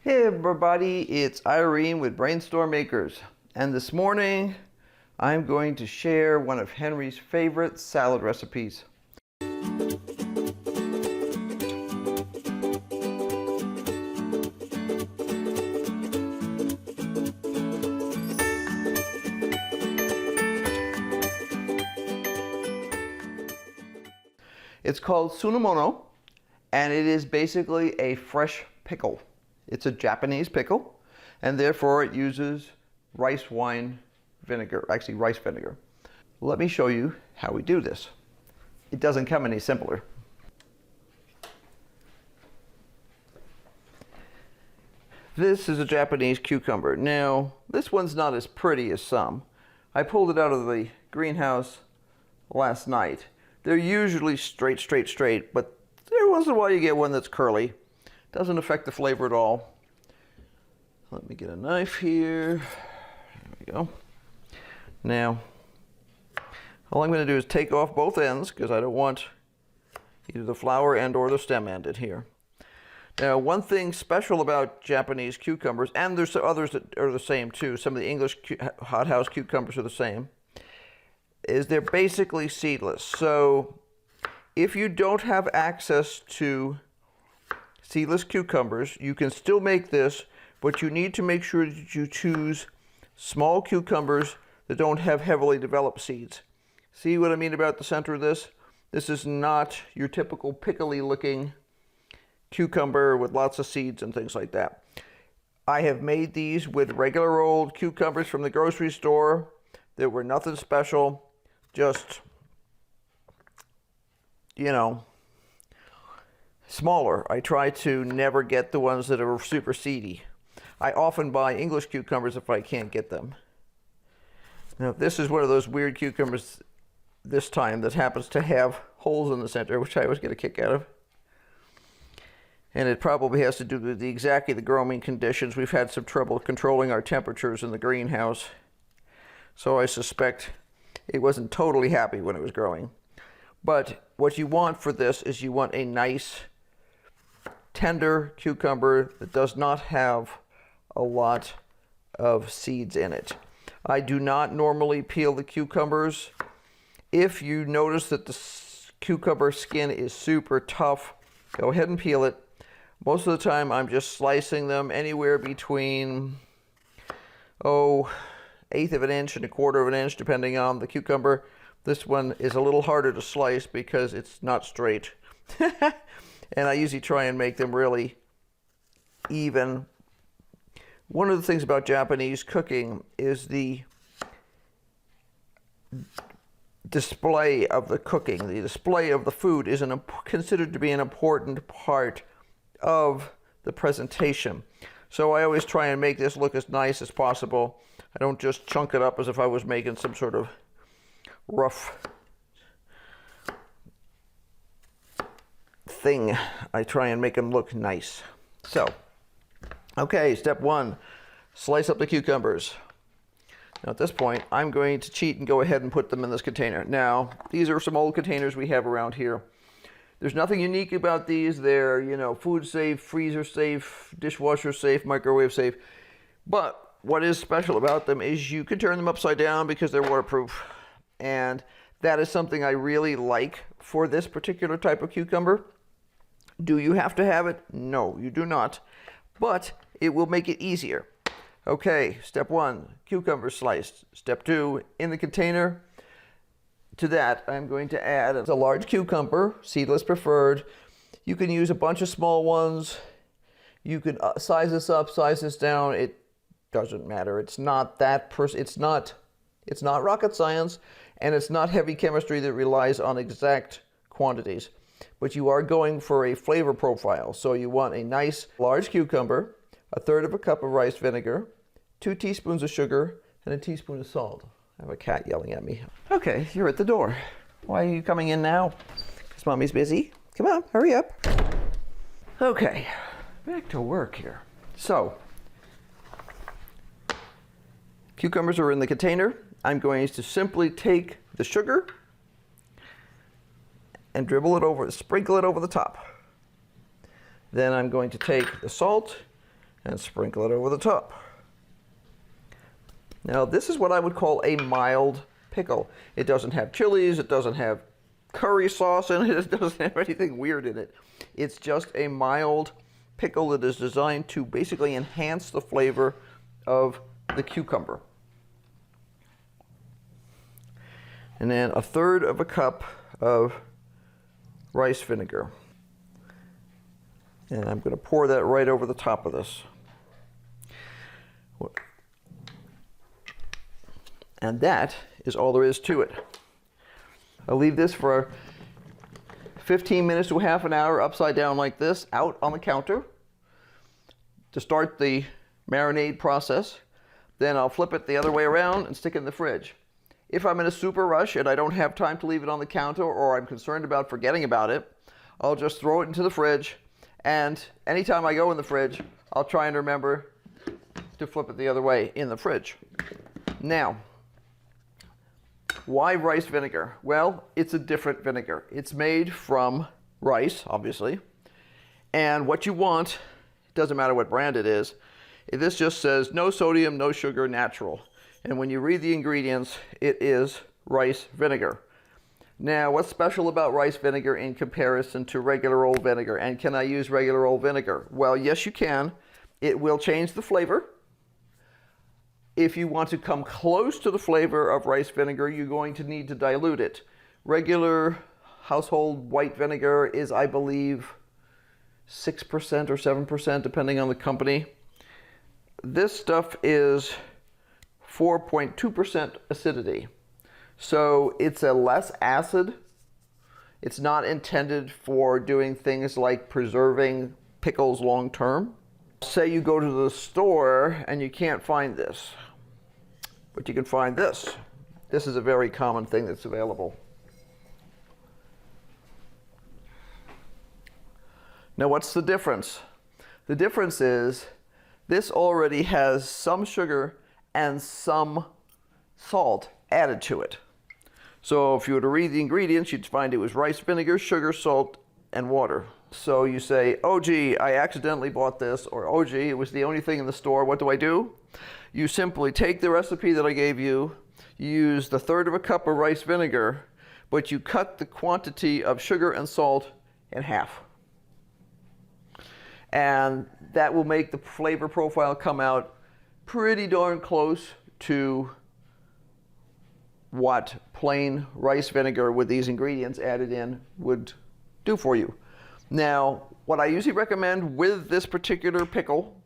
Hey everybody, it's Irene with BrainStormAcres, and this morning I'm going to share one of Henry's favorite salad recipes. It's called Sunomono, and it is basically a fresh pickle. It's a Japanese pickle, and therefore it uses rice vinegar. Let me show you how we do this. It doesn't come any simpler. This is a Japanese cucumber. Now, this one's not as pretty as some. I pulled it out of the greenhouse last night. They're usually straight, but every once in a while you get one that's curly. Doesn't affect the flavor at all. Let me get a knife here. There we go. Now, all I'm going to do is take off both ends because I don't want either the flower end or the stem ended here. Now, one thing special about Japanese cucumbers, and there's others that are the same too, some of the English hothouse cucumbers are the same, is they're basically seedless. So if you don't have access to seedless cucumbers, you can still make this, but you need to make sure that you choose small cucumbers that don't have heavily developed seeds. See what I mean about the center of this? This is not your typical pickly looking cucumber with lots of seeds and things like that. I have made these with regular old cucumbers from the grocery store that were nothing special. Just, you know, smaller. I try to never get the ones that are super seedy. I often buy English cucumbers if I can't get them. Now, this is one of those weird cucumbers this time that happens to have holes in the center, which I always get a kick out of. And it probably has to do with exactly the growing conditions. We've had some trouble controlling our temperatures in the greenhouse. So I suspect it wasn't totally happy when it was growing. But what you want for this is you want a nice, tender cucumber that does not have a lot of seeds in it. I do not normally peel the cucumbers. If you notice that the cucumber skin is super tough, go ahead and peel it. Most of the time I'm just slicing them anywhere between, eighth of an inch and a quarter of an inch, depending on the cucumber. This one is a little harder to slice because it's not straight. And I usually try and make them really even. One of the things about Japanese cooking is the display of the cooking. The display of the food is considered to be an important part of the presentation. So I always try and make this look as nice as possible. I don't just chunk it up as if I was making some sort of rough thing. I try and make them look nice. So, okay, step one, slice up the cucumbers. Now at this point, I'm going to cheat and go ahead and put them in this container. Now, these are some old containers we have around here. There's nothing unique about these. They're, food safe, freezer safe, dishwasher safe, microwave safe. But what is special about them is you can turn them upside down because they're waterproof. And that is something I really like for this particular type of cucumber. Do you have to have it? No, you do not. But it will make it easier. Okay, step one, cucumber sliced. Step two, in the container. To that, I'm going to add a large cucumber, seedless preferred. You can use a bunch of small ones. You can size this up, size this down. It doesn't matter. It's not it's not rocket science, and it's not heavy chemistry that relies on exact quantities. But you are going for a flavor profile. So you want a nice large cucumber, a third of a cup of rice vinegar, 2 teaspoons of sugar, and a teaspoon of salt. I have a cat yelling at me. Okay, you're at the door. Why are you coming in now? Because Mommy's busy. Come on, hurry up. Okay, back to work here. So, cucumbers are in the container. I'm going to simply take the sugar and dribble it over, sprinkle it over the top. Then I'm going to take the salt and sprinkle it over the top. Now this is what I would call a mild pickle. It doesn't have chilies, it doesn't have curry sauce in it, it doesn't have anything weird in it. It's just a mild pickle that is designed to basically enhance the flavor of the cucumber. And then 1/3 cup of rice vinegar. And I'm going to pour that right over the top of this. And that is all there is to it. I'll leave this for 15 minutes to half an hour upside down like this, out on the counter to start the marinade process. Then I'll flip it the other way around and stick it in the fridge. If I'm in a super rush and I don't have time to leave it on the counter, or I'm concerned about forgetting about it, I'll just throw it into the fridge, and anytime I go in the fridge, I'll try and remember to flip it the other way in the fridge. Now, why rice vinegar? Well, it's a different vinegar. It's made from rice, obviously, and what you want, it doesn't matter what brand it is, this just says no sodium, no sugar, natural. And when you read the ingredients, it is rice vinegar. Now, what's special about rice vinegar in comparison to regular old vinegar? And can I use regular old vinegar? Well, yes, you can. It will change the flavor. If you want to come close to the flavor of rice vinegar, you're going to need to dilute it. Regular household white vinegar is, I believe, 6% or 7%, depending on the company. This stuff is 4.2% acidity. So it's a less acid. It's not intended for doing things like preserving pickles long term. Say you go to the store and you can't find this, but you can find this. This is a very common thing that's available. Now, what's the difference? The difference is this already has some sugar and some salt added to it. So if you were to read the ingredients, you'd find it was rice vinegar, sugar, salt, and water. So you say, oh gee, I accidentally bought this, or oh gee, it was the only thing in the store, what do? You simply take the recipe that I gave you, you use the 1/3 cup of rice vinegar, but you cut the quantity of sugar and salt in half. And that will make the flavor profile come out pretty darn close to what plain rice vinegar with these ingredients added in would do for you. Now, what I usually recommend with this particular pickle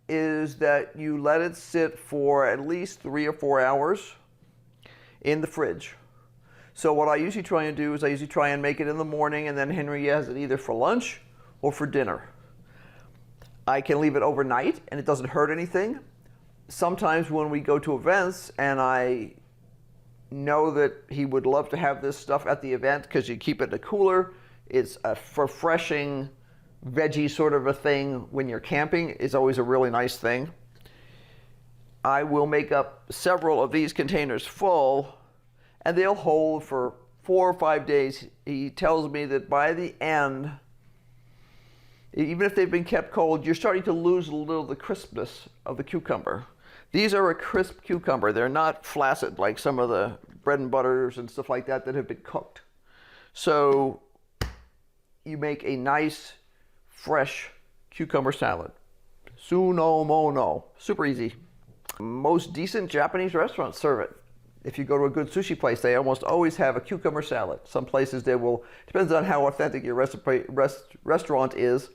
is that you let it sit for at least 3 or 4 hours in the fridge. So what I usually try and do is I usually try and make it in the morning, and then Henry has it either for lunch or for dinner. I can leave it overnight and it doesn't hurt anything. Sometimes when we go to events and I know that he would love to have this stuff at the event because you keep it in a cooler, it's a refreshing veggie sort of a thing when you're camping, is always a really nice thing. I will make up several of these containers full and they'll hold for 4 or 5 days. He tells me that by the end, even if they've been kept cold, you're starting to lose a little of the crispness of the cucumber. These are a crisp cucumber. They're not flaccid like some of the bread and butters and stuff like that that have been cooked. So you make a nice, fresh cucumber salad. Sunomono. Super easy. Most decent Japanese restaurants serve it. If you go to a good sushi place, they almost always have a cucumber salad. Some places they will, depends on how authentic your restaurant is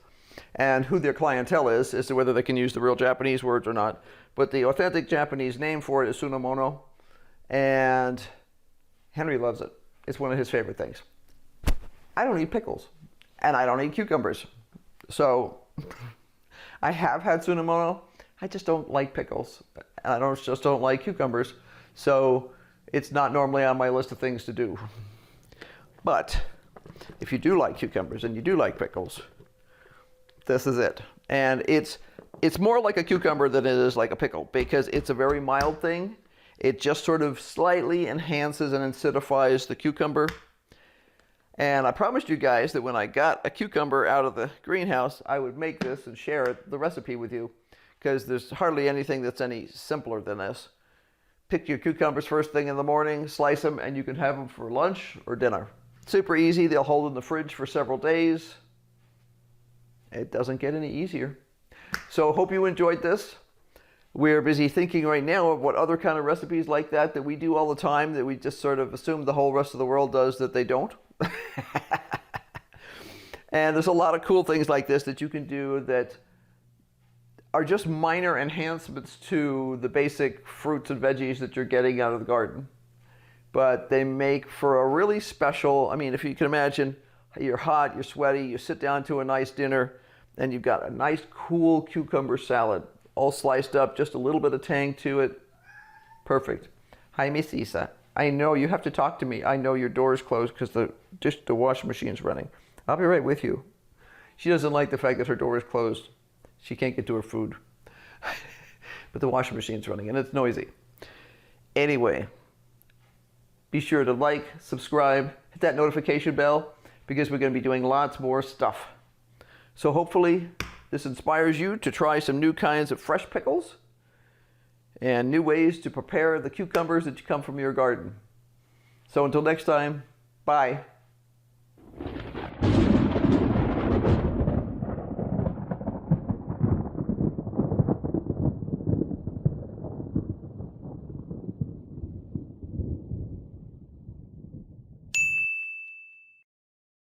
and who their clientele is as to whether they can use the real Japanese words or not. But the authentic Japanese name for it is Sunomono, and Henry loves it. It's one of his favorite things. I don't eat pickles, and I don't eat cucumbers. So I have had Sunomono. I just don't like pickles, and I just don't like cucumbers. So it's not normally on my list of things to do. But if you do like cucumbers and you do like pickles, this is it. And it's more like a cucumber than it is like a pickle because it's a very mild thing. It just sort of slightly enhances and acidifies the cucumber. And I promised you guys that when I got a cucumber out of the greenhouse, I would make this and share the recipe with you, because there's hardly anything that's any simpler than this. Pick your cucumbers first thing in the morning, slice them, and you can have them for lunch or dinner. Super easy. They'll hold in the fridge for several days. It doesn't get any easier. So hope you enjoyed this. We're busy thinking right now of what other kind of recipes like that we do all the time, that we just sort of assume the whole rest of the world does that they don't. And there's a lot of cool things like this that you can do that are just minor enhancements to the basic fruits and veggies that you're getting out of the garden. But they make for a really special, I mean, if you can imagine, you're hot, you're sweaty, you sit down to a nice dinner, and you've got a nice cool cucumber salad, all sliced up, just a little bit of tang to it. Perfect. Hi, Miss Isa. I know you have to talk to me. I know your door is closed because the washing machine's running. I'll be right with you. She doesn't like the fact that her door is closed. She can't get to her food. But the washing machine's running and it's noisy. Anyway, be sure to like, subscribe, hit that notification bell, because we're going to be doing lots more stuff. So hopefully this inspires you to try some new kinds of fresh pickles and new ways to prepare the cucumbers that come from your garden. So until next time, bye.